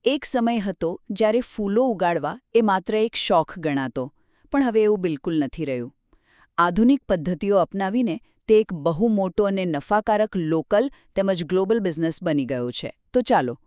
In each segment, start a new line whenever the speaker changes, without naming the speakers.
એક સમય હતો જ્યારે ફૂલો ઉગાડવા એ માત્ર એક શોખ ગણાતો, પણ હવે એવું બિલકુલ નથી રહ્યું. આધુનિક પદ્ધતિઓ અપનાવીને તે એક બહુ મોટો અને નફાકારક લોકલ તેમજ ગ્લોબલ બિઝનેસ બની ગયો છે. તો ચાલો,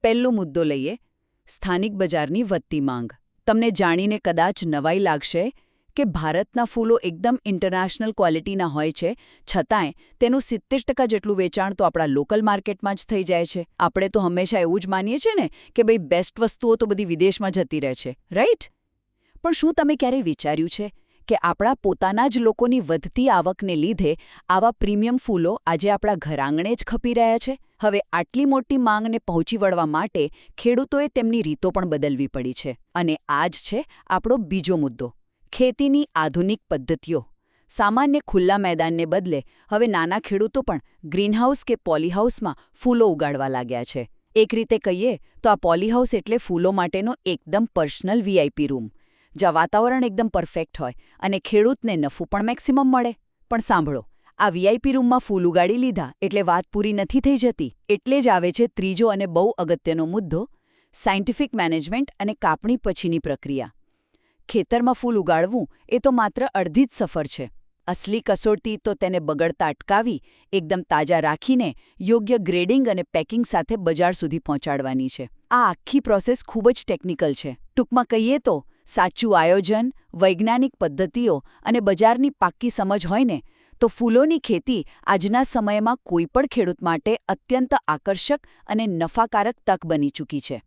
પહેલો મુદ્દો લઈએ, સ્થાનિક બજારની વધતી માંગ. તમને જાણીને કદાચ નવાઈ લાગશે કે ભારતના ફૂલો એકદમ ઇન્ટરનેશનલ ક્વોલિટીના હોય છે, છતાંય તેનું 70% જેટલું વેચાણ તો આપણા લોકલ માર્કેટમાં જ થઈ જાય છે. આપણે તો હંમેશા એવું જ માનીએ છીએ ને કે ભાઈ બેસ્ટ વસ્તુઓ તો બધી વિદેશમાં જતી રહે છે, રાઈટ? પણ શું તમે ક્યારેય વિચાર્યું છે કે આપણા પોતાના જ લોકોની વધતી આવકને લીધે આવા પ્રીમિયમ ફૂલો આજે આપણા ઘર આંગણે જ ખપી રહ્યા છે? હવે આટલી મોટી માંગને પહોંચી વળવા માટે ખેડૂતોએ તેમની રીતો પણ બદલવી પડી છે. અને આ જ છે આપણો બીજો મુદ્દો, ખેતીની આધુનિક પદ્ધતિઓ. સામાન્ય ખુલ્લા મેદાનને બદલે હવે નાના ખેડૂતો પણ ગ્રીનહાઉસ કે પોલીહાઉસમાં ફૂલો ઉગાડવા લાગ્યા છે. એક રીતે કહીએ તો આ પોલીહાઉસ એટલે ફૂલો માટેનો એકદમ પર્સનલ વીઆઈપી રૂમ, જ્યાં વાતાવરણ એકદમ પરફેક્ટ હોય અને ખેડૂતને નફો પણ મેક્સિમમ મળે. પણ સાંભળો, આ વીઆઈપી રૂમમાં ફૂલ ઉગાડી લીધા એટલે વાત પૂરી નથી થઈ જતી. એટલે જ આવે છે ત્રીજો અને બહુ અગત્યનો મુદ્દો, સાયન્ટિફિક મેનેજમેન્ટ અને કાપણી પછીની પ્રક્રિયા. ખેતરમાં ફૂલ ઉગાડવું એ તો માત્ર અડધી જ સફર છે. અસલી કસોટી તો તેને બગડતા અટકાવી, એકદમ તાજા રાખીને યોગ્ય ગ્રેડિંગ અને પેકિંગ સાથે બજાર સુધી પહોંચાડવાની છે. આ આખી પ્રોસેસ ખૂબ જ ટેકનિકલ છે. ટૂંકમાં કહીએ તો સાચું આયોજન, વૈજ્ઞાનિક પદ્ધતિઓ અને બજારની પાક્કી સમજ હોય ને તો ફૂલોની ખેતી આજના સમયમાં કોઈપણ ખેડૂત માટે અત્યંત આકર્ષક અને નફાકારક તક બની ચૂકી છે.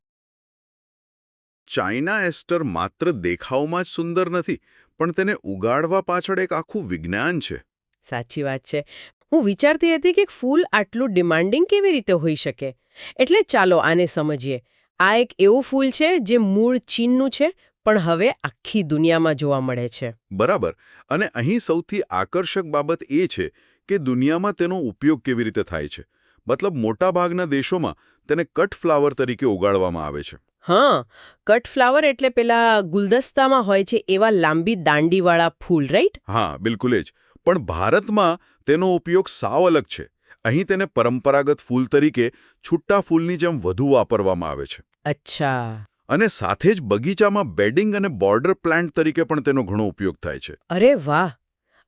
ચાઇના એસ્ટર માત્ર દેખાવમાં જ સુંદર નથી, પણ તેને ઉગાડવા પાછળ એક આખું વિજ્ઞાન છે.
સાચી વાત છે. હું વિચારતી હતી કે ફૂલ આટલું ડિમાન્ડિંગ કેવી રીતે હોઈ શકે. એટલે ચાલો આને સમજીએ. આ એક એવું ફૂલ છે જે મૂળ ચીનનું છે, પણ હવે આખી દુનિયામાં જોવા મળે છે.
બરાબર. અને અહીં સૌથી આકર્ષક બાબત એ છે કે દુનિયામાં તેનો ઉપયોગ કેવી રીતે થાય છે. મતલબ મોટાભાગના દેશોમાં તેને કટ ફ્લાવર તરીકે ઉગાડવામાં આવે છે.
હા, કટ ફ્લાવર એટલે પેલા ગુલદસ્તામાં હોય છે એવા લાંબી દાંડીવાળા ફૂલ, રાઈટ?
હા, બિલકુલ જ. પણ ભારતમાં તેનો ઉપયોગ સાવ અલગ છે. અહીં તેને પરંપરાગત ફૂલ તરીકે છૂટા ફૂલની જેમ વધુ વાપરવામાં આવે છે.
અચ્છા.
અને સાથે જ બગીચામાં બેડિંગ અને બોર્ડર પ્લાન્ટ તરીકે પણ તેનો ઘણો ઉપયોગ થાય છે.
અરે વાહ!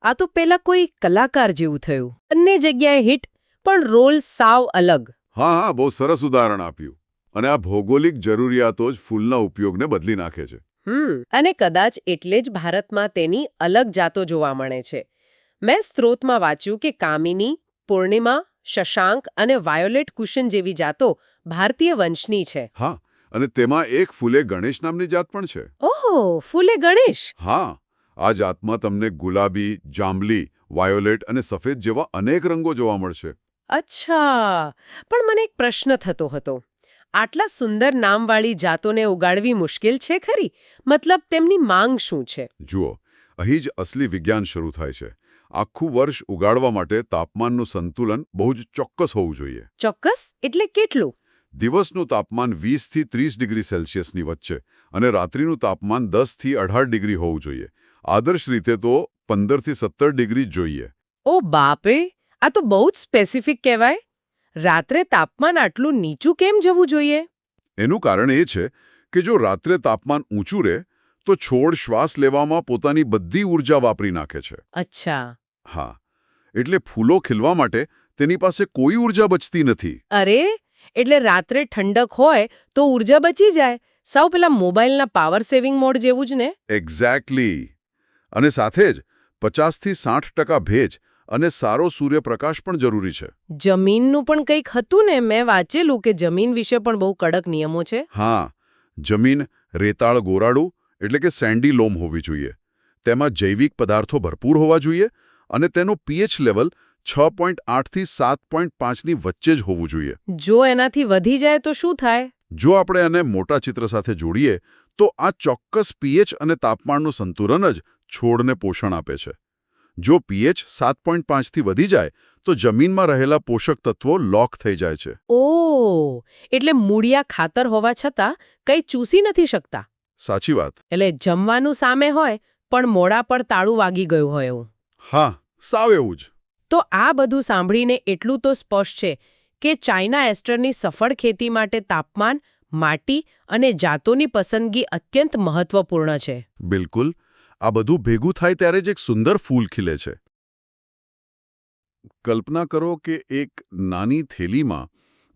આ તો પેલા કોઈ કલાકાર જેવું થયું. બંને જગ્યાએ હિટ, પણ રોલ સાવ અલગ.
હા, બહુ સરસ ઉદાહરણ આપ્યું. અને આ ભૌગોલિક જરૂરિયાતો જ ફૂલના ઉપયોગને બદલી નાખે છે.
અને કદાચ એટલે જ ભારતમાં તેની અલગ જાતો જોવા મળે છે. મેં સ્ત્રોતમાં વાંચ્યું કે કામિની, પૂર્ણિમા, શશાંક અને વાયોલેટ કુશન જેવી જાતો ભારતીય વંશની છે.
હા, અને તેમાં એક ફૂલે ગણેશ નામની જાત પણ છે.
ઓહો, ફૂલે ગણેશ!
હા, આ જાતમાં તમને ગુલાબી, જાંબલી, વાયોલેટ અને સફેદ જેવા અનેક રંગો જોવા મળશે.
અચ્છા, પણ મને એક પ્રશ્ન થતો હતો. આટલા સુંદર નામવાળી જાતોને ઉગાડવી મુશ્કેલ છે ખરી? મતલબ તેમની માંગ શું છે?
જુઓ, અહીં જ અસલી વિજ્ઞાન શરૂ થાય છે. આખું વર્ષ ઉગાડવા માટે તાપમાનનું સંતુલન બહુ જ ચોક્કસ હોવું જોઈએ.
ચોક્કસ એટલે કેટલું?
દિવસનું તાપમાન 20 થી 30 ડિગ્રી સેલ્સિયસની વચ્ચે અને રાત્રિનું તાપમાન 10 થી 18 ડિગ્રી હોવું જોઈએ. આદર્શ રીતે તો 15 થી 17 ડિગ્રી જોઈએ.
ઓ બાપે, આ તો બહુ જ સ્પેસિફિક કહેવાય. રાત્રે તાપમાન આટલું નીચું કેમ જવું જોઈએ?
એનું કારણ એ છે કે જો રાત્રે તાપમાન ઊંચું રહે તો છોડ શ્વાસ લેવામાં પોતાની બધી ઊર્જા વાપરી નાખે છે.
અચ્છા.
હા, એટલે ફૂલો ખીલવા માટે તેની પાસે કોઈ ઊર્જા બચતી નથી.
અરે, એટલે રાત્રે ઠંડક હોય તો ઊર્જા બચી જાય. સાવ પેલા મોબાઈલના પાવર સેવિંગ મોડ જેવું જ ને?
એક્ઝેક્ટલી. અને સાથે જ 50 થી 60% ભેજ અને સારો સૂર્યપ્રકાશ પણ જરૂરી છે.
જમીનનું પણ કંઈક હતું ને? મેં વાંચેલું કે જમીન વિશે પણ બહુ કડક નિયમો છે.
હા, જમીન રેતાળ ગોરાડું એટલે કે સેન્ડી લોમ હોવી જોઈએ. તેમાં જૈવિક પદાર્થો ભરપૂર હોવા જોઈએ અને તેનું પીએચ લેવલ 6.8 થી 7.5ની વચ્ચે જ હોવું જોઈએ.
જો એનાથી વધી જાય તો શું થાય?
જો આપણે આને મોટા ચિત્ર સાથે જોડીએ તો આ ચોક્કસ પીએચ અને તાપમાનનું સંતુલન જ છોડને પોષણ આપે છે. જો પીએચ 7.5 થી વધી જાય તો જમીનમાં રહેલા પોષક તત્વો લોક થઈ જાય છે.
ઓહ, એટલે મૂળિયા ખાતર હોવા છતાં કંઈ ચૂસી નથી શકતા.
સાચી વાત.
એટલે જમવાનું સામે હોય પણ મોડા પર તાળું વાગી ગયું હોય એવું.
હા, સાવ એવું જ.
તો આ બધું સાંભળીને એટલું તો સ્પષ્ટ છે કે ચાઇના એસ્ટરની સફળ ખેતી માટે તાપમાન, માટી અને જાતોની પસંદગી અત્યંત મહત્વપૂર્ણ છે.
બિલકુલ. આ બધું ભેગું થાય ત્યારે જ એક સુંદર ફૂલ ખીલે છે. કલ્પના કરો કે એક નાની થેલીમાં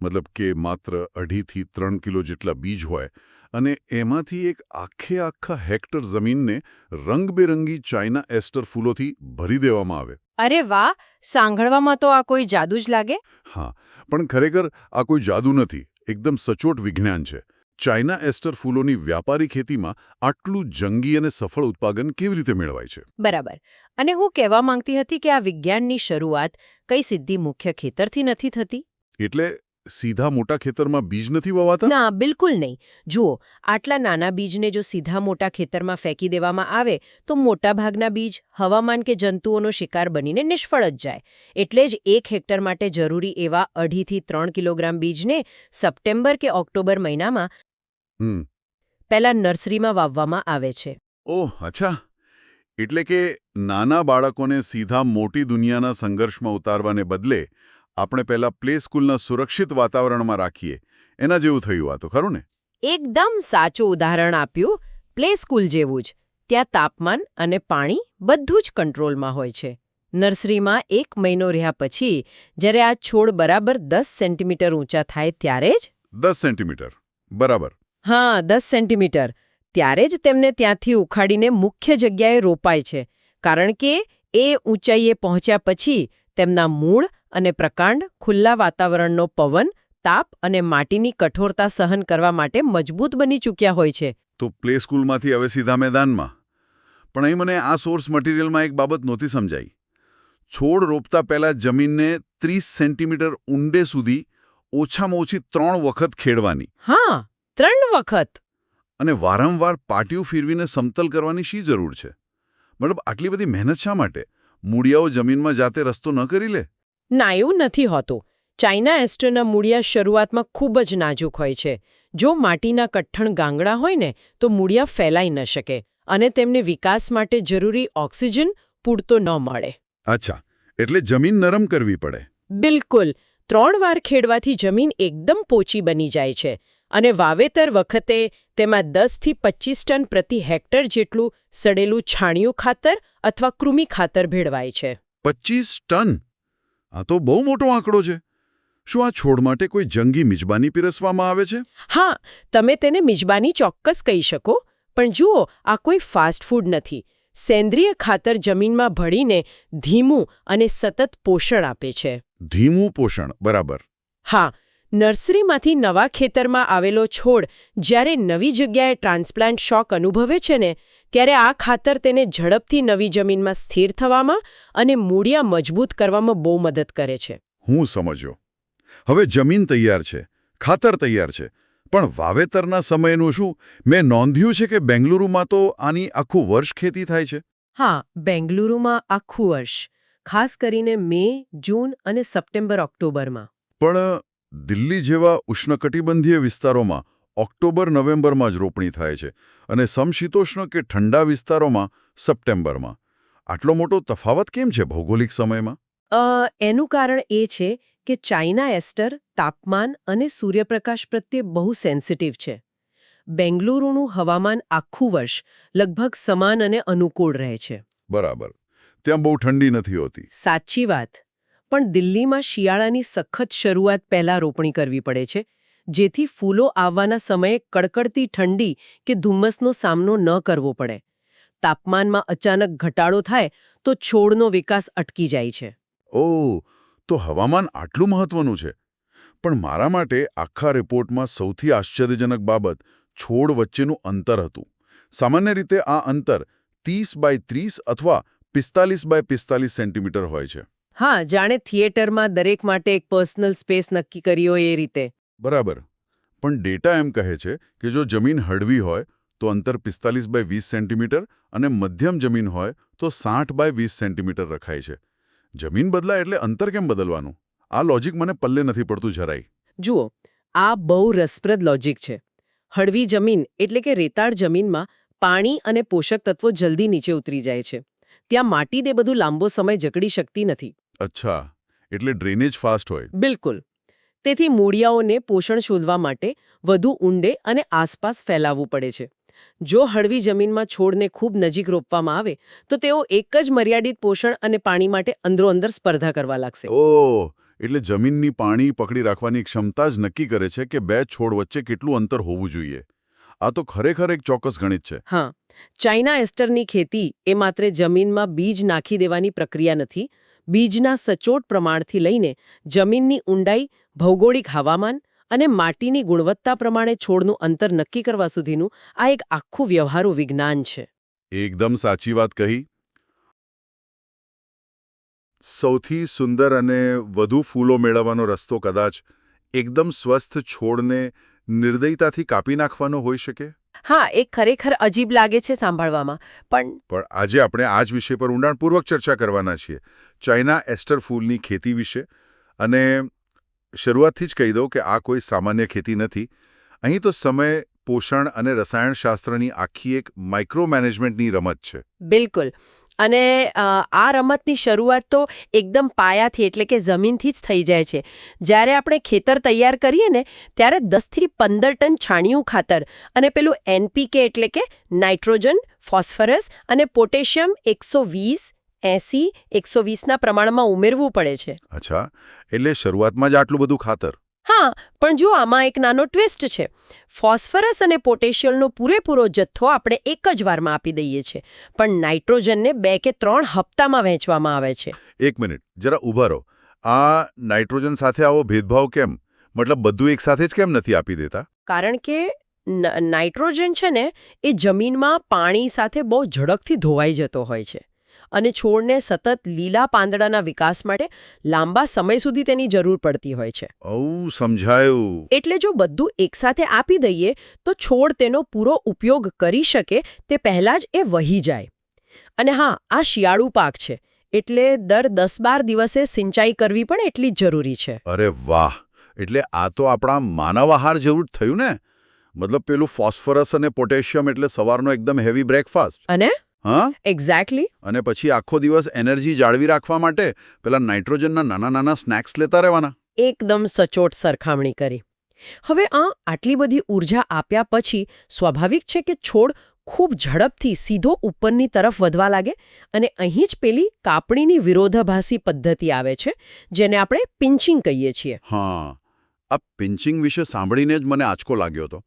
મતલબ કે માત્ર 2.5 થી 3 કિલો જેટલા બીજ હોય અને એમાંથી એક આખા હેક્ટર જમીનને રંગબેરંગી ચાઇના એસ્ટર ફૂલોથી ભરી દેવામાં આવે.
અરે વાહ, સાંભળવામાં તો આ કોઈ જાદુ જ લાગે.
હા, પણ ખરેખર આ કોઈ જાદુ નથી. એકદમ સચોટ વિજ્ઞાન છે. ચાઇના એસ્ટર ફૂલોની વ્યાપારી ખેતીમાં આટલું જંગી અને સફળ ઉત્પાદન કેવી રીતે મેળવાય છે?
બરાબર. અને હું કહેવા માંગતી હતી કે આ વિજ્ઞાનની શરૂઆત કઈ સીધી મુખ્ય ખેતરથી નથી થતી.
એટલે સીધા મોટા ખેતરમાં બીજ નથી વવાતા?
ના, બિલકુલ નહીં. જુઓ, આટલા નાના બીજને જો સીધા મોટા ખેતરમાં ફેંકી દેવામાં આવે તો મોટાભાગના બીજ હવામાન કે જંતુઓનો શિકાર બનીને નિષ્ફળ જ જાય. એટલે જ 1 હેક્ટર માટે જરૂરી એવા 2.5 થી 3 કિલોગ્રામ બીજને સપ્ટેમ્બર કે ઓક્ટોબર મહિનામાં પહેલા નર્સરીમાં વાવવામાં આવે છે.
ઓહ, અચ્છા. એટલે કે નાના બાળકોને સીધા મોટી દુનિયાના સંઘર્ષમાં ઉતારવાને બદલે આપણે પહેલા પ્લે સ્કૂલના સુરક્ષિત વાતાવરણમાં રાખીએ, એના જેવું થયું. આ તો ખરું ને?
એકદમ સાચું ઉદાહરણ આપ્યું. પ્લે સ્કૂલ જેવું જ. ત્યાં તાપમાન અને પાણી બધું જ કંટ્રોલમાં હોય છે. નર્સરીમાં 1 મહિનો રહ્યા પછી જ્યારે આ છોડ બરાબર 10 સેન્ટીમીટર ઊંચા થાય ત્યારે જ
10 સેન્ટીમીટર બરાબર.
હા, 10 સેન્ટીમીટર ત્યારે જ તેમને ત્યાંથી ઉખાડીને મુખ્ય જગ્યાએ રોપાય છે. કારણ કે એ ઊંચાઈએ પહોંચ્યા પછી તેમના મૂળ અને પ્રકાંડ ખુલ્લા વાતાવરણનો પવન, તાપ અને માટીની કઠોરતા સહન કરવા માટે મજબૂત બની ચૂક્યા હોય છે.
તો પ્લે સ્કૂલમાંથી હવે સીધા મેદાનમાં. પણ અહીં મને આ સોર્સ મટીરિયલમાં એક બાબત નહોતી સમજાઈ. છોડ રોપતા પહેલા જમીનને 30 સેન્ટીમીટર ઊંડે સુધી ઓછામાં ઓછી 3 વખત ખેડવાની.
હા, 3 વખત.
અને વારંવાર પાટિયું ફેરવીને સમતલ કરવાની શી જરૂર છે? મતલબ આટલી બધી મહેનત શા માટે? મૂળિયાઓ જમીનમાં જાતે રસ્તો ન કરી લે?
ના, એવું નથી હોતું. ચાઇના એસ્ટરના મૂળિયા શરૂઆતમાં ખૂબ જ નાજુક હોય છે. જો માટીના કઠણ ગાંગડા હોય ને તો મૂળિયા ફેલાઈ ન શકે અને તેમને વિકાસ માટે જરૂરી ઓક્સિજન પૂરતો ન મળે.
અચ્છા, એટલે જમીન નરમ કરવી પડે.
બિલકુલ. 3 વાર ખેડવાથી જમીન એકદમ પોચી બની જાય છે અને વાવેતર વખતે તેમાં 10 થી 25 ટન પ્રતિ હેક્ટર જેટલું સડેલું છાણિયું ખાતર અથવા કૃમિ ખાતર ભેળવાય છે.
25 ટન? આ તો બહુ મોટો આંકડો છે. શું આ છોડ માટે કોઈ જંગી મિજબાની પીરસવામાં આવે છે?
હા, તમે તેને મિજબાની ચોક્કસ કહી શકો. પણ જુઓ, આ કોઈ ફાસ્ટ ફૂડ નથી. સેન્દ્રિય ખાતર જમીનમાં ભળીને ધીમું અને સતત પોષણ આપે છે.
ધીમું પોષણ, બરાબર.
હા, નર્સરીમાંથી નવા ખેતરમાં આવેલો છોડ જ્યારે નવી જગ્યાએ ટ્રાન્સપ્લાન્ટ શોક અનુભવે છે ને ત્યારે આ ખાતર તેને ઝડપથી નવી જમીનમાં સ્થિર થવામાં અને મૂળિયા મજબૂત કરવામાં બહુ મદદ કરે છે.
હું સમજ્યો. હવે જમીન તૈયાર છે, ખાતર તૈયાર છે, પણ વાવેતરના સમયનું શું? મેં નોંધ્યું છે કે બેંગલુરુમાં તો આની આખું વર્ષ ખેતી થાય છે.
હા, બેંગલુરુમાં આખું વર્ષ, ખાસ કરીને મે, જૂન અને સપ્ટેમ્બર ઓક્ટોબરમાં.
પણ દિલ્હી જેવા ઉષ્ણકટિબંધીય વિસ્તારોમાં ઓક્ટોબર-નવેમ્બરમાં જ રોપણી થાય છે અને સમશીતોષ્ણ કે ઠંડા વિસ્તારોમાં સપ્ટેમ્બરમાં. આટલો મોટો તફાવત કેમ છે ભૌગોલિક સમયમાં?
એનું કારણ એ છે કે ચાઇના એસ્ટર તાપમાન અને સૂર્યપ્રકાશ પ્રત્યે બહુ સેન્સિટિવ છે. બેંગલુરુનું હવામાન આખું વર્ષ લગભગ સમાન અને અનુકૂળ રહે છે.
બરાબર. ત્યાં બહુ ઠંડી નથી હોતી.
સાચી વાત. પણ દિલ્હીમાં શિયાળાની સખત શરૂઆત પહેલા રોપણી કરવી પડે છે, જેથી ફૂલો આવવાના સમયે કડકડતી ઠંડી કે ધુમ્મસનો સામનો ન કરવો પડે. તાપમાનમાં અચાનક ઘટાડો થાય તો છોડનો વિકાસ અટકી જાય છે.
ઓહ, તો હવામાન આટલું મહત્વનું છે. પણ મારા માટે આખા રિપોર્ટમાં સૌથી આશ્ચર્યજનક બાબત છોડ વચ્ચેનું અંતર હતું. સામાન્ય રીતે આ અંતર 30x30 અથવા 45x45 સેન્ટીમીટર હોય છે.
હા, જાણે થિયેટરમાં દરેક માટે એક પર્સનલ સ્પેસ નક્કી કરી હોય એ રીતે.
બરાબર. પણ ડેટા એમ કહે છે કે જો જમીન હળવી હોય તો અંતર 45x20 સેન્ટીમીટર અને મધ્યમ જમીન હોય તો 60x20 સેન્ટીમીટર રખાય છે. જમીન બદલાય એટલે અંતર કેમ બદલવાનું? આ લોજિક મને પલ્લે નથી પડતું જરાય.
જુઓ, આ બહુ રસપ્રદ લોજિક છે. હળવી જમીન એટલે કે રેતાળ જમીનમાં પાણી અને પોષક તત્વો જલ્દી નીચે ઉતરી જાય છે. ત્યાં માટી તે બધું લાંબો સમય જકડી શકતી નથી.
અચ્છા, એટલે ડ્રેનેજ ફાસ્ટ હોય.
બિલકુલ. તેથી મૂળિયાઓને પોષણ શોધવા માટે વધુ ઊંડે અને આસપાસ ફેલાવવું પડે છે. જો હળવી જમીનમાં છોડને ખૂબ નજીક રોપવામાં આવે તો તેઓ એક જ મર્યાદિત પોષણ અને પાણી માટે અંદરોઅંદર સ્પર્ધા કરવા લાગશે.
ઓહ, એટલે જમીનની પાણી પકડી રાખવાની ક્ષમતા જ નક્કી કરે છે કે બે છોડ વચ્ચે કેટલું અંતર હોવું જોઈએ. આ તો ખરેખર એક ચોક્કસ ગણિત છે.
હા, ચાઇના એસ્ટરની ખેતી એ માત્ર જમીનમાં બીજ નાખી દેવાની પ્રક્રિયા નથી. બીજના સચોટ પ્રમાણથી લઈને જમીનની ઊંડાઈ, ભૌગોલિક હવામાન અને માટીની ગુણવત્તા પ્રમાણે છોડનું અંતર નક્કી કરવા સુધીનું આ એક આખું વ્યવહારુ વિજ્ઞાન છે.
એકદમ સાચી વાત કહી. સૌથી સુંદર અને વધુ ફૂલો મેળવવાનો રસ્તો કદાચ એકદમ સ્વસ્થ છોડને નિર્દયતાથી કાપી નાખવાનો હોઈ શકે.
હા, એ ખરેખર અજીબ લાગે છે સાંભળવામાં,
પણ આજે આપણે આ જ વિષય પર ઊંડાણપૂર્વક ચર્ચા કરવાના છીએ. ચાઇના એસ્ટર ફૂલની ખેતી વિશે. અને શરૂઆતથી જ કહી દઉં કે આ કોઈ સામાન્ય ખેતી નથી. અહીં તો સમય, પોષણ અને રસાયણશાસ્ત્રની આખી એક માઇક્રો મેનેજમેન્ટની રમત છે.
બિલકુલ. અને આ રમતની શરૂઆત તો એકદમ પાયાથી એટલે કે જમીનથી જ થઈ જાય છે. જ્યારે આપણે ખેતર તૈયાર કરીએ ને ત્યારે 10થી 15 ટન છાણિયું ખાતર અને પેલું NPK એટલે કે નાઇટ્રોજન, ફોસ્ફરસ અને પોટેશિયમ 120, 80, 120ના પ્રમાણમાં ઉમેરવું પડે છે.
અચ્છા, એટલે શરૂઆતમાં જ આટલું બધું ખાતર?
હા, પણ જો આમાં એક નાનો ટ્વિસ્ટ છે. ફોસ્ફરસ અને પોટેશિયમનો પૂરેપૂરો જથ્થો આપણે એક જ વારમાં આપી દઈએ છીએ, પણ નાઇટ્રોજનને 2 કે 3 હપ્તામાં વહેંચવામાં આવે છે.
એક મિનિટ, જરા ઊભા રહો. આ નાઇટ્રોજન સાથે આવો ભેદભાવ કેમ? મતલબ બધું એક સાથે જ કેમ નથી આપી દેતા?
કારણ કે નાઇટ્રોજન છે ને એ જમીનમાં પાણી સાથે બહુ ઝડપથી ધોવાઈ જતો હોય છે અને છોડને સતત લીલા પાંદડાના વિકાસ માટે લાંબા સમય સુધી તેની જરૂર પડતી હોય છે.
ઓ, સમજાયું.
એટલે જો બધું એકસાથે આપી દઈએ તો છોડ તેનો પૂરો ઉપયોગ કરી શકે તે પહેલાં જ એ વહી જાય. અને હા, આ શિયાળુ પાક છે એટલે દર 10-12 દિવસે સિંચાઈ કરવી પણ એટલી જ જરૂરી છે.
અરે વાહ! એટલે આ તો આપણા માનવ આહાર જેવું જ થયું ને. મતલબ પેલું ફોસ્ફરસ અને પોટેશિયમ એટલે સવારનો એકદમ હેવી બ્રેકફાસ્ટ.
અને
હા,
એક્ઝેક્ટલી.
અને પછી આખો દિવસ એનર્જી જાળવી રાખવા માટે પેલા નાઇટ્રોજનના નાના નાના સ્નેક્સ લેતા રહેવાના.
એકદમ સચોટ સરખામણી કરી. હવે આટલી બધી ઊર્જા આપ્યા પછી સ્વાભાવિક છે કે છોડ ખૂબ ઝડપથી સીધો ઉપરની તરફ વધવા લાગે અને અહીં જ પેલી કાપણીની વિરોધાભાસી પદ્ધતિ આવે છે જેને આપણે પિન્ચિંગ કહીએ છીએ.
હા, આ પિન્ચિંગ વિશે સાંભળીને જ મને આંચકો લાગ્યો હતો.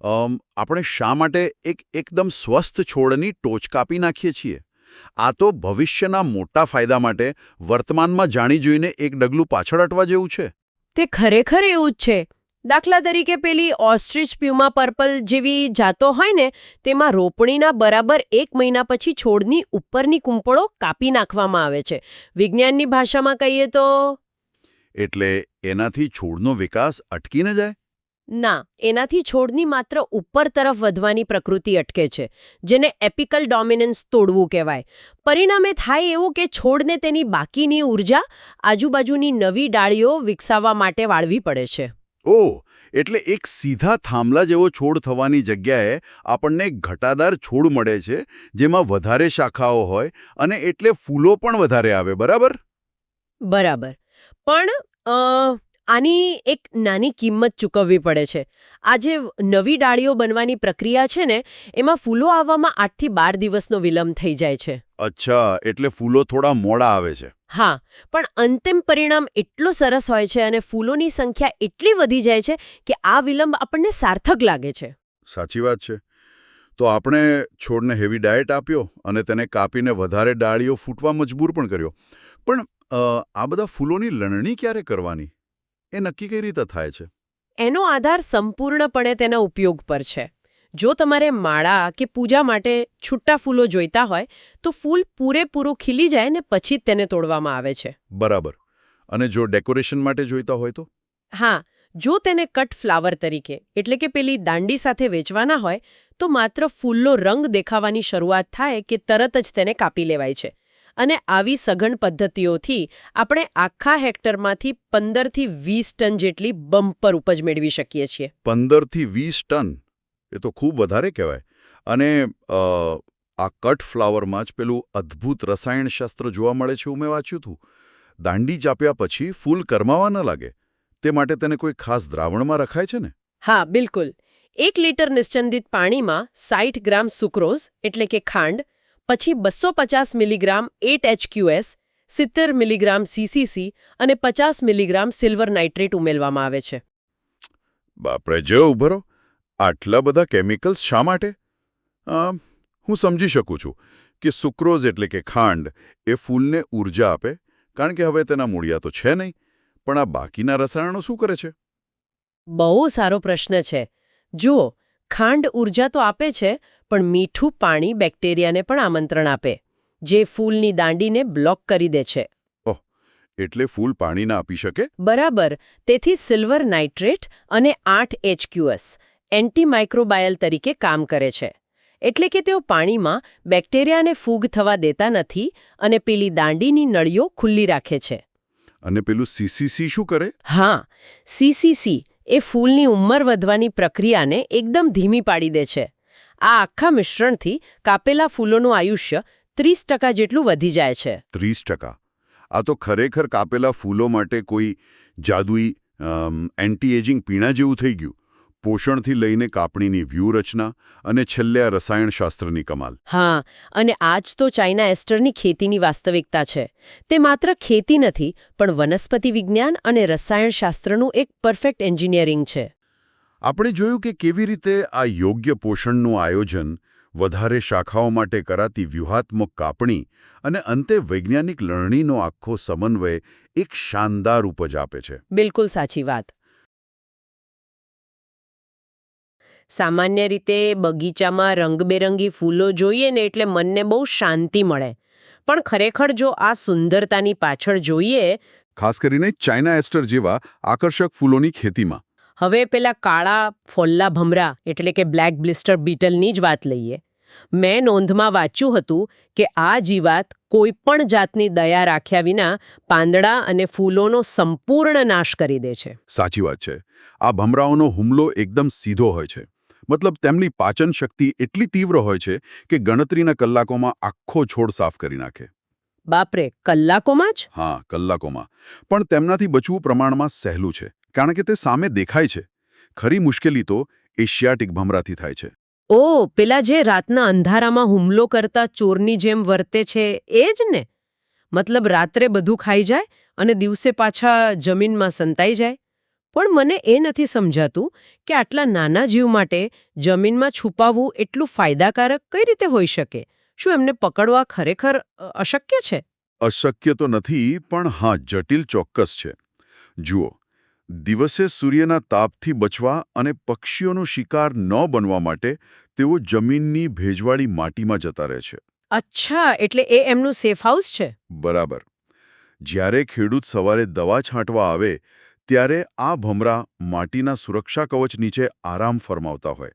આપણે શા માટે એકદમ સ્વસ્થ છોડની ટોચ કાપી નાખીએ છીએ? આ તો ભવિષ્યના મોટા ફાયદા માટે વર્તમાનમાં જાણી જોઈને એક ડગલું પાછળ હટવા જેવું છે.
તે ખરેખર એવું જ છે. દાખલા તરીકે પેલી ઓસ્ટ્રિચ પ્યુમા પર્પલ જેવી જાતો હોય ને તેમાં રોપણીના બરાબર 1 મહિના પછી છોડની ઉપરની કૂંપળો કાપી નાખવામાં આવે છે. વિજ્ઞાનની ભાષામાં કહીએ તો
એટલે એનાથી છોડનો વિકાસ અટકી ન જાય?
ના, એનાથી છોડની માત્ર ઉપર તરફ વધવાની પ્રકૃતિ અટકે છે, જેને એપિકલ ડોમિનન્સ તોડવું કહેવાય. પરિણામે થાય એવું કે છોડને તેની બાકીની ઊર્જા આજુબાજુની નવી ડાળીઓ વિકસાવવા માટે વાળવી પડે છે.
ઓહ, એટલે એક સીધા થાંભલા જેવો છોડ થવાની જગ્યાએ આપણને ઘટાદાર છોડ મળે છે જેમાં વધારે શાખાઓ હોય અને એટલે ફૂલો પણ વધારે આવે, બરાબર?
બરાબર. પણ આની એક નાની કિંમત ચૂકવવી પડે છે. આ જે નવી ડાળીઓ બનવાની પ્રક્રિયા છે ને એમાં ફૂલો આવવામાં 8 થી 12 દિવસનો વિલંબ થઈ જાય છે.
અચ્છા, એટલે ફૂલો થોડા મોડા આવે છે.
હા, પણ અંતિમ પરિણામ એટલું સરસ હોય છે અને ફૂલોની સંખ્યા એટલી વધી જાય છે કે આ વિલંબ આપણને સાર્થક લાગે છે.
સાચી વાત છે. તો આપણે છોડને હેવી ડાયટ આપ્યો અને તેને કાપીને વધારે ડાળીઓ ફૂટવા મજબૂર પણ કર્યો. પણ આ બધા ફૂલોની લણણી ક્યારે કરવાની એ નક્કી કઈ રીતે થાય છે?
એનો આધાર સંપૂર્ણપણે તેના ઉપયોગ પર છે. જો તમારે માળા કે પૂજા માટે છૂટા ફૂલો જોઈતા હોય તો ફૂલ પૂરેપૂરું ખીલી જાય ને પછી જ તેને તોડવામાં આવે છે.
બરાબર. અને જો ડેકોરેશન માટે જોઈતા હોય તો?
હા, જો તેને કટ ફ્લાવર તરીકે એટલે કે પેલી દાંડી સાથે વેચવાના હોય તો માત્ર ફૂલનો રંગ દેખાવાની શરૂઆત થાય કે તરત જ તેને કાપી લેવાય છે. અને આવી સઘન પદ્ધતિઓથી આપણે આખા હેક્ટરમાંથી 15 થી 20 ટન જેટલી બમ્પર ઉપજ મેળવી શકીએ છીએ.
15 થી 20 ટન? એ તો ખૂબ વધારે કહેવાય. અને આ કટ ફ્લાવરમાં જ પેલું અદ્ભુત રસાયણશાસ્ત્ર જોવા મળે છે એવું મેં વાંચ્યું હતું. દાંડી ચાપ્યા પછી ફૂલ કરમાવા ન લાગે, તે માટે તેને કોઈ ખાસ દ્રાવણમાં રખાય છે ને?
હા બિલકુલ. 1 લિટર નિશ્ચંદિત પાણીમાં 60 ગ્રામ સુક્રોઝ એટલે કે ખાંડ, પછી 250 મિલીગ્રામ 8HQS, 70 મિલીગ્રામ CCC અને 50 મિલીગ્રામ સિલ્વર નાઇટ્રેટ ઉમેરવામાં આવે છે.
બાપરે, જો ઉભરો, આટલા બધા કેમિકલ્સ શા માટે? હું સમજી શકું છું કે સુક્રોઝ એટલે કે ખાંડ એ ફૂલને ઊર્જા આપે, કારણ કે હવે તેના મૂળિયા તો છે નહીં. પણ આ બાકીના રસાયણો શું કરે છે?
બહુ સારો પ્રશ્ન છે. જુઓ, ખાંડ ઊર્જા તો આપે છે, પણ મીઠું પાણી બેક્ટેરિયાને પણ આમંત્રણ આપે, જે ફૂલની દાંડીને બ્લોક કરી દે છે.
એટલે ફૂલ પાણી ના આપી શકે?
બરાબર. તેથી સિલ્વર નાઇટ્રેટ અને 8HQS એન્ટીમાઇક્રોબાયલ તરીકે કામ કરે છે. એટલે કે તેઓ પાણીમાં બેક્ટેરિયાને ફૂગ થવા દેતા નથી અને પેલી દાંડીની નળીઓ ખુલ્લી રાખે છે.
અને પેલું CCC શું કરે?
હા, CCC એ ફૂલની ઉંમર વધવાની પ્રક્રિયાને એકદમ ધીમી પાડી દે છે. આ આખા મિશ્રણથી કાપેલા ફૂલોનું આયુષ્ય 30% જેટલું વધી જાય છે.
30%? આ તો ખરેખર કાપેલા ફૂલો માટે કોઈ જાદુઈ એન્ટી એજિંગ પીણા જેવું થઈ ગયું. પોષણથી લઈને કાપણીની વ્યૂહરચના અને છેલ્લે આ રસાયણશાસ્ત્રની કમાલ.
હા, અને આજ તો ચાઇના એસ્ટરની ખેતીની વાસ્તવિકતા છે. તે માત્ર ખેતી નથી, પણ વનસ્પતિ વિજ્ઞાન અને રસાયણશાસ્ત્રનું એક પરફેક્ટ એન્જિનિયરિંગ છે.
આપણે જોયું કે કેવી રીતે આ યોગ્ય પોષણનું આયોજન, વધારે શાખાઓ માટે કરાતી વ્યૂહાત્મક કાપણી અને અંતે વૈજ્ઞાનિક લણણીનો આખો સમન્વય એક શાનદાર ઉપજ આપે છે.
બિલકુલ સાચી વાત. સામાન્ય રીતે બગીચામાં રંગબેરંગી ફૂલો જોઈએ ને એટલે મનને બહુ શાંતિ મળે. પણ ખરેખર જો આ સુંદરતાની પાછળ જોઈએ,
ખાસ કરીને ચાઇના એસ્ટર જેવા આકર્ષક ફૂલોની ખેતીમાં.
હવે પેલા કાળા ફોલ્લા ભમરા એટલે કે બ્લેક બ્લિસ્ટર બીટલની જ વાત લઈએ. મેં નોંધમાં વાંચ્યું હતું કે આ જીવાત કોઈ પણ જાતની દયા રાખ્યા વિના પાંદડા અને ફૂલોનો સંપૂર્ણ નાશ કરી દે છે.
સાચી વાત છે. આ ભમરાઓનો હુમલો એકદમ સીધો હોય છે. મતલબ તેમની પાચન શક્તિ એટલી તીવ્ર હોય છે કે ગણતરીના કલાકોમાં આખો છોડ સાફ કરી નાખે.
બાપરે, કલાકોમાં જ?
હા, કલાકોમાં. પણ તેમનાથી બચવું પ્રમાણમાં સહેલું છે, કારણ કે તે સામે દેખાય છે. ખરી મુશ્કેલી તો એશિયાટિક ભમરાથી થાય છે.
ઓ, પેલા જે રાતના અંધારામાં હુમલો કરતા ચોરની જેમ વર્તે છે એ જ ને? મતલબ રાત્રે બધું ખાઈ જાય અને દિવસે પાછા જમીનમાં સંતાઈ જાય. પણ મને એ નથી સમજાતું કે આટલા નાના જીવ માટે જમીનમાં છુપાવવું એટલું ફાયદાકારક કઈ રીતે હોઈ શકે? શું એમને પકડવા ખરેખર અશક્ય છે?
અશક્ય તો નથી, પણ હા, જટિલ ચોક્કસ છે. જુઓ, દિવસે સૂર્યના તાપથી બચવા અને પક્ષીઓનો શિકાર ન બનવા માટે તેઓ જમીનની ભેજવાળી માટીમાં જતા રહે છે.
અચ્છા, એટલે એ એમનું સેફ હાઉસ છે.
બરાબર. જ્યારે ખેડૂત સવારે દવા છાંટવા આવે ત્યારે આ ભમરા માટીના સુરક્ષા કવચ નીચે આરામ ફરમાવતા હોય.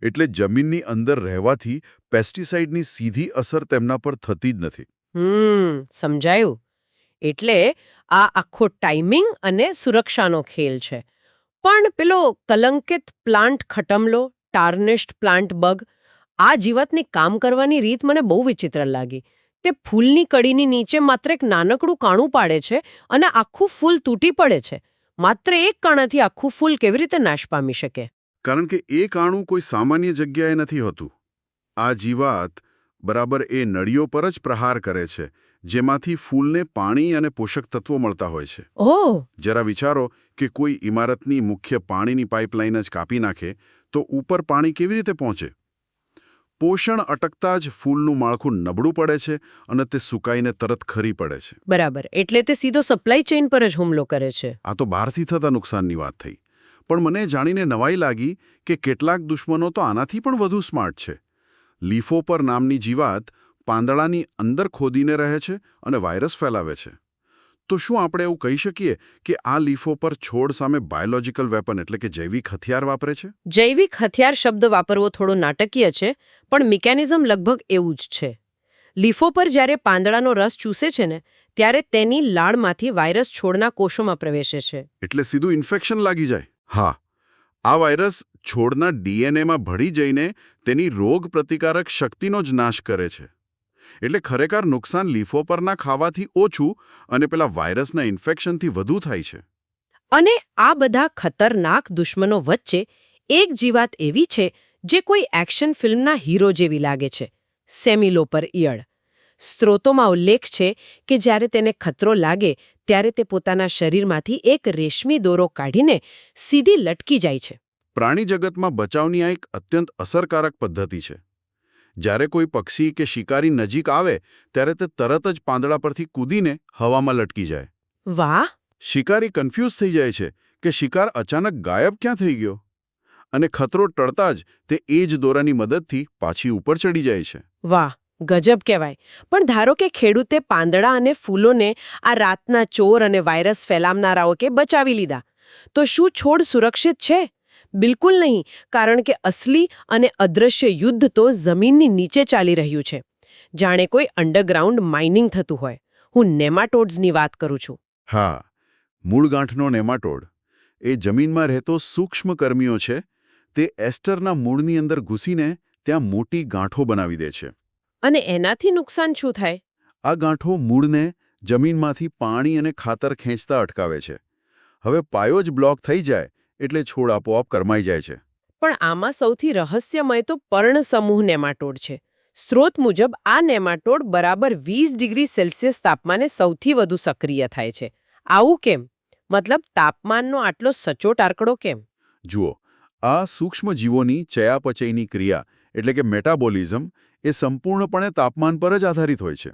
એટલે જમીનની અંદર રહેવાથી પેસ્ટિસાઇડની સીધી અસર તેમના પર થતી જ નથી.
સમજાયું. એટલે આ આખો ટાઈમિંગ અને સુરક્ષાનો ખેલ છે. પણ પેલો કલંકિત પ્લાન્ટ ખટમલો, ટાર્નિશ્ડ પ્લાન્ટ બગ, આ જીવાતની કામ કરવાની રીત મને બહુ વિચિત્ર લાગી. તે ફૂલની કડીની નીચે માત્ર એક નાનકડું કાણું પાડે છે અને આખું ફૂલ તૂટી પડે છે. માત્ર એક કાણાથી આખું ફૂલ કેવી રીતે નાશ પામી શકે?
કારણ કે એ કાણું કોઈ સામાન્ય જગ્યાએ નથી હોતું. આ જીવાત બરાબર એ નળીઓ પર જ પ્રહાર કરે છે, જેમાંથી ફૂલને પાણી અને પોષક તત્વો મળતા હોય છે.
ઓહ!
જરા વિચારો કે કોઈ ઇમારતની મુખ્ય પાણીની પાઇપલાઇન જ કાપી નાખે તો ઉપર પાણી કેવી રીતે પહોંચે? પોષણ અટકતા જ ફૂલનું માળખું નબળું પડે છે અને તે સુકાઈને તરત ખરી પડે છે.
બરાબર. એટલે તે સીધો સપ્લાય ચેઇન પર જ હુમલો કરે છે.
આ તો બહારથી થતા નુકસાનની વાત થઈ. પણ મને જાણીને નવાઈ લાગી કે કેટલાક દુશ્મનો તો આનાથી પણ વધુ સ્માર્ટ છે. લીફોપર નામની જીવાત પાંદડાની અંદર ખોદીને રહે છે અને વાયરસ ફેલાવે છે. તો શું આપણે એવું કહી શકીએ કે આ લીફોપર છોડ સામે બાયોલોજિકલ વેપન એટલે કે જૈવિક હથિયાર વાપરે છે?
જૈવિક હથિયાર શબ્દ વાપરવો થોડો નાટકીય છે, પણ મિકેનિઝમ લગભગ એવું જ છે. લીફો પર જ્યારે પાંદડાનો રસ ચૂસે છે ને, ત્યારે તેની લાળમાંથી વાયરસ છોડના કોષોમાં પ્રવેશે છે.
એટલે સીધું ઇન્ફેક્શન લાગી જાય? હા. આ વાયરસ છોડના ડીએનએમાં ભળી જઈને તેની રોગ પ્રતિકારક શક્તિનો જ નાશ કરે છે. એટલે ખરેખર નુકસાન લીફોપરના ખાવાથી ઓછું અને પેલા વાયરસના ઇન્ફેક્શનથી વધુ થાય છે.
અને આ બધા ખતરનાક દુશ્મનો વચ્ચે એક જીવાત એવી છે જે કોઈ એક્શન ફિલ્મના હીરો જેવી લાગે છે, સેમિલોપર ઈયળ. સ્ત્રોતોમાં ઉલ્લેખ છે કે જ્યારે તેને ખતરો લાગે ત્યારે તે પોતાના શરીરમાંથી એક રેશમી દોરો કાઢીને સીધી લટકી જાય છે.
પ્રાણી જગતમાં બચાવની આ એક અત્યંત અસરકારક પદ્ધતિ છે. જ્યારે કોઈ પક્ષી કે શિકારી નજીક આવે ત્યારે તે તરત જ પાંદડા પરથી કૂદીને હવામાં લટકી જાય.
વાહ!
શિકારી કન્ફ્યુઝ થઈ જાય છે કે શિકાર અચાનક ગાયબ ક્યાં થઈ ગયો, અને ખતરો ટળતા જ તે એ જ દોરાની મદદથી પાછી ઉપર ચડી જાય છે.
વાહ, ગજબ કહેવાય. પણ ધારો કે ખેડૂતે પાંદડા અને ફૂલોને આ રાતના ચોર અને વાયરસ ફેલાવનારાઓ કે બચાવી લીધા, તો શું છોડ સુરક્ષિત છે? બિલકુલ નહીં, કારણ કે અસલી અને અદૃશ્ય યુદ્ધ તો જમીનની નીચે ચાલી રહ્યું છે. જાણે કોઈ અંડરગ્રાઉન્ડ માઇનિંગ થતું હોય. હું નેમાટોડ્સની વાત કરું છું.
હા, મૂળગાંઠનો નેમાટોડ એ જમીનમાં રહેતો સૂક્ષ્મ કર્મીઓ છે. તે એસ્ટરના મૂળની અંદર ઘૂસીને ત્યાં મોટી ગાંઠો બનાવી દે છે.
અને એનાથી નુકસાન શું થાય?
આ ગાંઠો મૂળને જમીનમાંથી પાણી અને ખાતર ખેંચતા અટકાવે છે. હવે પાયો જ બ્લોક થઈ જાય એટલે છોડ આપોઆપ કરમાઈ જાય છે.
પણ આમાં સૌથી રહસ્યમય તો પર્ણસમૂહ નેમાટોડ છે. સ્ત્રોત મુજબ આ નેમાટોડ બરાબર 20 ડિગ્રી સેલ્સિયસ તાપમાને સૌથી વધુ સક્રિય થાય છે. આવું કેમ? મતલબ તાપમાનનો આટલો સચોટ આંકડો કેમ?
જુઓ, આ સૂક્ષ્મજીવોની ચયાપચયની ક્રિયા એટલે કે મેટાબોલિઝમ એ સંપૂર્ણપણે તાપમાન પર જ આધારિત હોય છે.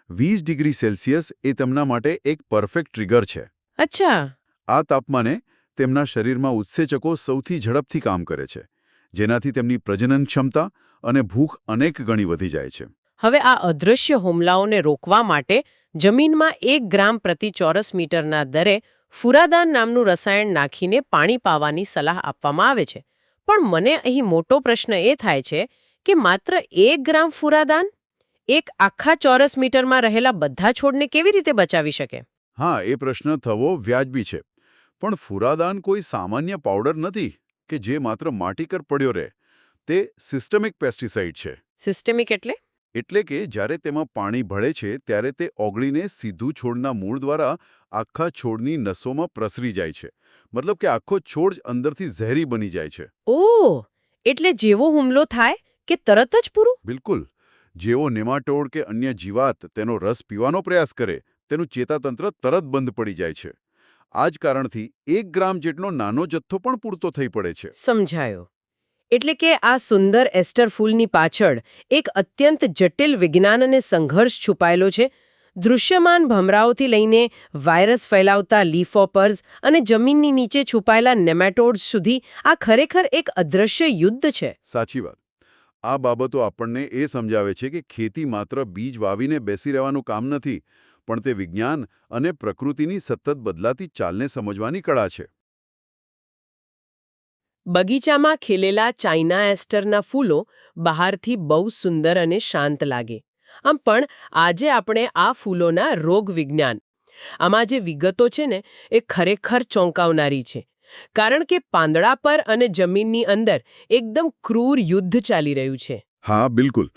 20 ડિગ્રી સેલ્સિયસ એ તેમના માટે એક પરફેક્ટ ટ્રિગર છે.
અચ્છા.
આ તાપમાને તેમના શરીરમાં ઉત્સેચકો સૌથી ઝડપથી કામ કરે છે, જેનાથી તેમની પ્રજનન ક્ષમતા અને ભૂખ અનેક ગણી વધી જાય છે.
હવે આ અદૃશ્ય હુમલાઓને રોકવા માટે જમીનમાં 1 ગ્રામ પ્રતિ ચોરસ મીટરના દરે ફુરાદાન નામનું રસાયણ નાખીને પાણી પાવાની સલાહ આપવામાં આવે છે. પણ મને અહીં મોટો પ્રશ્ન એ થાય છે કે માત્ર 1 ગ્રામ ફુરાદાન એક આખા ચોરસ મીટરમાં રહેલા બધા છોડને કેવી રીતે બચાવી શકે?
હા, એ પ્રશ્ન થવો વ્યાજબી છે. પણ ફુરાદાન કોઈ સામાન્ય પાવડર નથી કે જે માત્ર માટી પર પડ્યો રહે. તે સિસ્ટમિક પેસ્ટિસાઇડ છે.
સિસ્ટેમિક એટલે?
એટલે કે જ્યારે તેમાં પાણી ભળે છે ત્યારે તે ઓગળીને સીધું છોડના મૂળ દ્વારા આખા છોડની નસોમાં પ્રસરી જાય છે. મતલબ કે આખો છોડ અંદરથી ઝેરી બની જાય છે.
ઓહ! એટલે જેવો હુમલો થાય કે તરત જ પૂરું?
બિલકુલ. જેવો નેમાટોડ કે અન્ય જીવાત તેનો રસ પીવાનો પ્રયાસ કરે, તેનું ચેતાતંત્ર તરત બંધ પડી જાય છે. આ જ કારણથી 1 ગ્રામ જેટલો નાનો જથ્થો પણ પૂરતો થઈ પડે છે.
સમજાયો. એટલે કે આ સુંદર એસ્ટર ફૂલની પાછળ એક અત્યંત જટિલ વિજ્ઞાન અને સંઘર્ષ છુપાયેલો છે. દૃશ્યમાન ભમરાઓથી લઈને વાયરસ ફેલાવતા લીફહોપર્સ અને જમીનની નીચે છુપાયેલા નેમાટોડ્સ સુધી આ ખરેખર એક અદૃશ્ય યુદ્ધ છે.
સાચી વાત. આ બાબતો આપણને એ સમજાવે છે કે ખેતી માત્ર બીજ વાવીને બેસી રહેવાનું કામ નથી, પણ તે વિજ્ઞાન અને પ્રકૃતિની સતત બદલાતી ચાલને સમજવાની કળા છે.
બગીચામાં ખીલેલા ચાઇના એસ્ટરના ફૂલો બહારથી બહુ સુંદર અને શાંત લાગે. આમ પણ આજે આપણે આ ફૂલોના રોગવિજ્ઞાન, આમાં જે વિગતો છે ને એ ખરેખર ચોંકાવનારી છે. કારણ કે પાંદડા પર અને જમીનની અંદર એકદમ ક્રૂર યુદ્ધ ચાલી રહ્યું છે.
હા, બિલકુલ.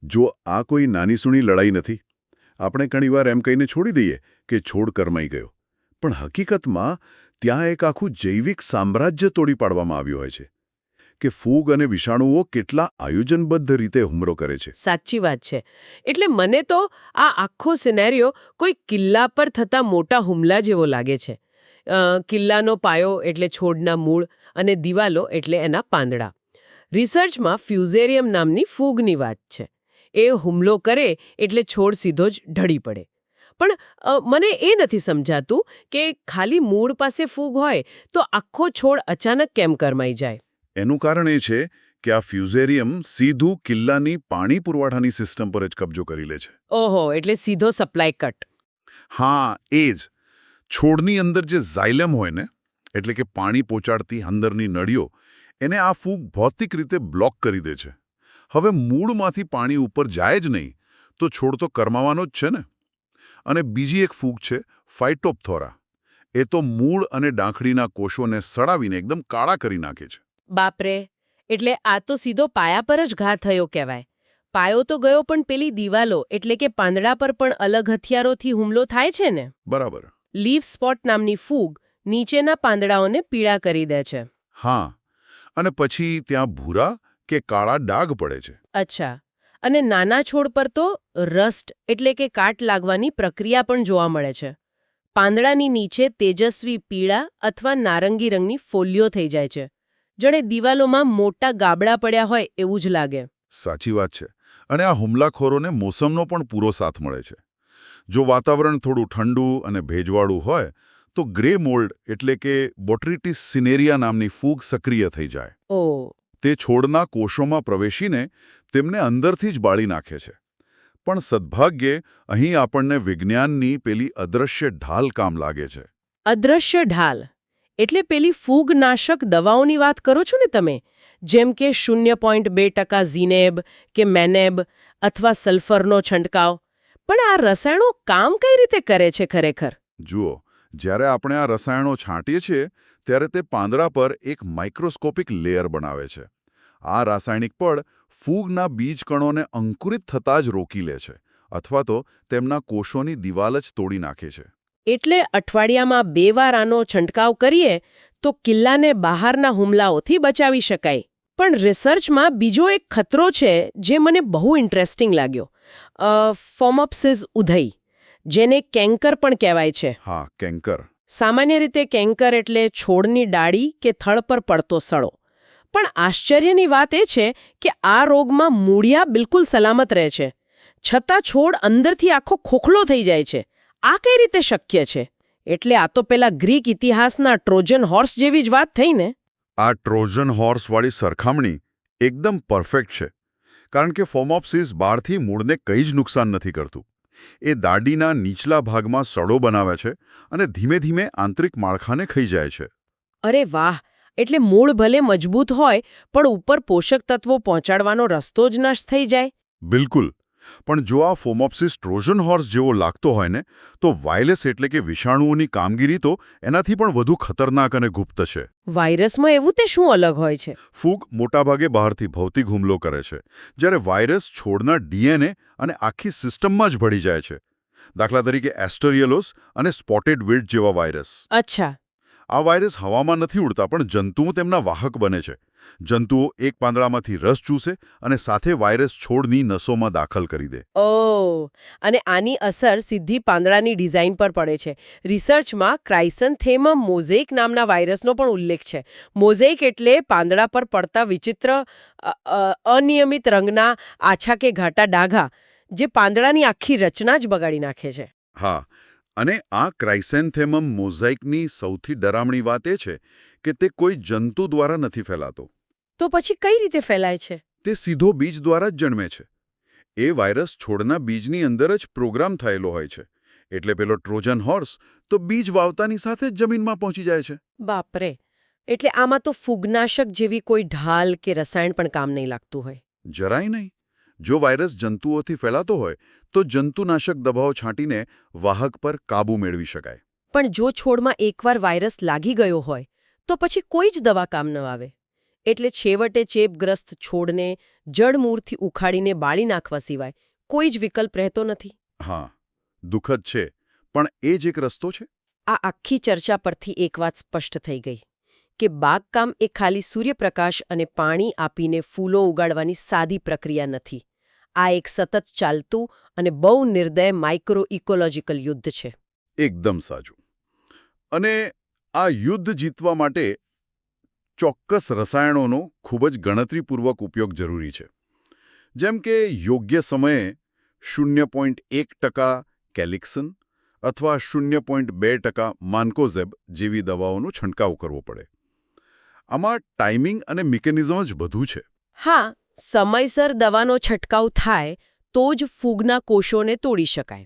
જો આ કોઈ નાની સૂની લડાઈ નથી. આપણે ઘણીવાર એમ કહીને છોડી દઈએ કે છોડ કરમાઈ ગયો. પણ હકીકતમાં ત્યાં એક આખું જૈવિક સામ્રાજ્ય તોડી પાડવામાં આવ્યું હોય છે કે ફૂગ અને વિષાણુઓ કેટલા આયોજનબદ્ધ રીતે હુમલો કરે છે.
સાચી વાત છે. એટલે મને તો આ આખો સિનેરિયો કોઈ કિલ્લા પર થતા મોટા હુમલા જેવો લાગે છે. કિલ્લાનો પાયો એટલે છોડના મૂળ અને દિવાલો એટલે એના પાંદડા. રિસર્ચમાં ફ્યુઝેરિયમ નામની ફૂગની વાત છે. એ હુમલો કરે એટલે છોડ સીધો જ ઢળી પડે. પણ મને એ નથી સમજાતું કે ખાલી મૂળ પાસે ફૂગ હોય તો આખો છોડ અચાનક કેમ કરમાઈ જાય?
એનું કારણ એ છે કે આ ફ્યુઝેરિયમ સીધું કિલ્લાની પાણી પુરવઠાની સિસ્ટમ પર જ કબજો કરી લે છે.
ઓહો, એટલે સીધો સપ્લાય કટ.
હા, એ જ. છોડની અંદર જે ઝાયલમ હોય ને, એટલે કે પાણી પહોંચાડતી અંદરની નળીઓ, એને આ ફૂગ ભૌતિક રીતે બ્લોક કરી દે છે. હવે મૂળમાંથી પાણી ઉપર જાય જ નહીં તો છોડ તો કરમાવાનો જ છે ને. અને બીજી એક ફૂગ છે ફાઇટોપ્થોરા. એ તો મૂળ અને ડાંખડીના કોષોને સડાવીને એકદમ કાળા કરી નાખે છે.
બાપરે! એટલે આ તો સીધો પાયા પર જ ઘા થયો કહેવાય. પાયો તો ગયો, પણ પેલી દિવાલો એટલે કે પાંદડા પર પણ અલગ હથિયારોથી હુમલો થાય છે ને?
બરાબર.
લીફ સ્પોટ નામની ફૂગ નીચેના પાંદડાઓને પીળા કરી દે છે.
હા, અને પછી ત્યાં ભૂરા કે કાળા ડાઘ પડે છે.
અચ્છા. અને નાના છોડ પર તો રસ્ટ એટલે કે કાટ લાગવાની પ્રક્રિયા પણ જોવા મળે છે. પાંદડાની નીચે તેજસ્વી પીળા અથવા નારંગી રંગની ફોલ્લીઓ થઈ જાય છે. જાણે દિવાલોમાં મોટા ગાબડા પડ્યા હોય એવું જ લાગે.
સાચી વાત છે. અને આ હુમલાખોરોને મોસમનો પણ પૂરો સાથ મળે છે. જો વાતાવરણ થોડું ઠંડુ અને ભેજવાળું હોય તો ગ્રે મોલ્ડ એટલે કે બોટ્રિટિસ સિનેરિયા નામની ફૂગ સક્રિય થઈ જાય.
ઓહ.
તે છોડના કોષોમાં પ્રવેશીને તેમને અંદરથી જ બાળી નાખે છે. પણ સદભાગ્યે અહીં આપણને વિજ્ઞાનની પેલી અદૃશ્ય ઢાલ કામ લાગે છે.
અદૃશ્ય ઢાલ એટલે પેલી ફૂગનાશક દવાઓની વાત કરો છો ને તમે, જેમ કે 0.2% ઝીનેબ કે મેનેબ અથવા સલ્ફરનો છંટકાવ. પણ આ રસાયણો કામ કઈ રીતે કરે છે ખરેખર?
જુઓ, જ્યારે આપણે આ રસાયણો છાંટીએ છીએ ત્યારે તે પાંદડા પર એક માઇક્રોસ્કોપિક લેયર બનાવે છે. આ રાસાયણિક પડ ફૂગના બીજકણોને અંકુરિત થતાં જ રોકી લે છે અથવા તો તેમના કોષોની દિવાલ જ તોડી નાખે છે.
એટલે અઠવાડિયામાં 2 વાર આનો છંટકાવ કરીએ તો કિલ્લાને બહારના હુમલાઓથી બચાવી શકાય. પણ રિસર્ચમાં બીજો એક ખતરો છે જે મને બહુ ઇન્ટરેસ્ટિંગ લાગ્યો. ફોમોપ્સિસ ઉધઈ, જેને કેન્કર પણ કહેવાય છે.
હા, કેન્કર.
સામાન્ય રીતે કેન્કર એટલે છોડની ડાળી કે થડ પર પડતો સડો. પણ આશ્ચર્યની વાત એ છે કે આ રોગમાં મૂળિયા બિલકુલ સલામત રહે છે, છતાં છોડ અંદરથી આખો ખોખલો થઈ જાય છે. આ કઈ રીતે શક્ય છે? એટલે આ તો પેલા ગ્રીક ઇતિહાસના ટ્રોજન હોર્સ જેવી જ વાત થઈ ને?
આ ટ્રોજન હોર્સવાળી સરખામણી એકદમ પરફેક્ટ છે. કારણ કે ફોમોપ્સિસ બહારથી મૂળને કંઈ જ નુકસાન નથી કરતું. એ દાંડીના નીચલા ભાગમાં સડો બનાવે છે અને ધીમે ધીમે આંતરિક માળખાને ખાઈ જાય છે.
અરે વાહ! એટલે મૂળ ભલે મજબૂત હોય પણ ઉપર પોષક તત્વો પહોંચાડવાનો રસ્તો જ નષ્ટ થઈ જાય.
બિલકુલ. પણ જો આ ફોમોપ્સિસ ટ્રોજન હોર્સ જેવો લાગતો હોય ને તો વાયરસ એટલે કે વિષાણુઓની કામગીરી તો એનાથી પણ વધુ ખતરનાક અને ગુપ્ત છે.
વાયરસમાં એવું તે શું અલગ હોય છે?
ફૂગ મોટાભાગે બહારથી ભૌતિક હુમલો કરે છે, જ્યારે વાયરસ છોડના ડીએનએ અને આખી સિસ્ટમમાં જ ભળી જાય છે. દાખલા તરીકે એસ્ટરિયલોસ અને સ્પોટેડ વિલ્ટ જેવા વાયરસ.
અચ્છા.
આ વાયરસ હવામાં નથી ઉડતા પણ જંતુઓ તેમના વાહક બને છે. જંતુઓ એક પાંદડામાંથી રસ ચૂસે અને સાથે વાયરસ છોડની નસોમાં દાખલ કરી દે.
ઓહ! અને આની અસર સીધી પાંદડાની ડિઝાઇન પર પડે છે. રિસર્ચમાં ક્રાઇસન્થેમમ મોઝેઇક નામના વાયરસનો પણ ઉલ્લેખ છે. મોઝેઇક એટલે પાંદડા પર પડતા વિચિત્ર અનિયમિત રંગના આછા કે ઘાટા ડાઘા, જે પાંદડાની આખી રચના જ બગાડી નાખે છે.
હા, અને આ ક્રાઇસેન્થેમમ મોઝાઇકની સૌથી ડરામણી વાત એ છે કે તે કોઈ જંતુ દ્વારા નથી ફેલાતો.
તો પછી કઈ રીતે ફેલાય છે?
તે સીધો બીજ દ્વારા જ જન્મે છે. એ વાયરસ છોડના બીજની અંદર જ પ્રોગ્રામ થયેલો હોય છે. એટલે પેલો ટ્રોજન હોર્સ તો બીજ વાવતાની સાથે જ જમીનમાં પહોંચી જાય છે.
બાપરે! એટલે આમાં તો ફૂગનાશક જેવી કોઈ ઢાલ કે રસાયણ પણ કામ નહીં લાગતું હોય.
જરાય નહીં. જો વાયરસ જંતુઓથી ફેલાતો હોય તો જંતુનાશક દવાઓ છાંટીને વાહક પર કાબૂ મેળવી શકાય.
પણ જો છોડમાં એકવાર વાયરસ લાગી ગયો હોય તો પછી કોઈ જ દવા કામ ન આવે. એટલે છેવટે ચેપગ્રસ્ત છોડને જડમૂળથી ઉખાડીને બાળી નાખવા સિવાય કોઈ જ વિકલ્પ રહેતો નથી.
હા, દુઃખદ છે, પણ એ જ એક રસ્તો છે.
આ આખી ચર્ચા પરથી એક વાત સ્પષ્ટ થઈ ગઈ કે બાગકામ એ ખાલી સૂર્યપ્રકાશ અને પાણી આપીને ફૂલો ઉગાડવાની સાદી પ્રક્રિયા નથી. આ એક સતત ચાલતું અને બહુ નિર્દય માઇક્રો ઇકોલોજીકલ યુદ્ધ છે.
એકદમ સાચું. અને આ યુદ્ધ જીતવા માટે ચોક્કસ રસાયણોનો ખૂબ જ ગણતરીપૂર્વક ઉપયોગ જરૂરી છે. જેમ કે યોગ્ય સમયે 0.1% કેલિક્સન અથવા 0.2% માન્કોઝેબ જેવી દવાઓનો છંટકાવ કરવો પડે. આમાં ટાઈમિંગ અને મિકેનિઝમ જ બધું છે.
હા, સમયસર દવાનો છંટકાવ થાય તો જ ફૂગના કોષોને તોડી શકાય.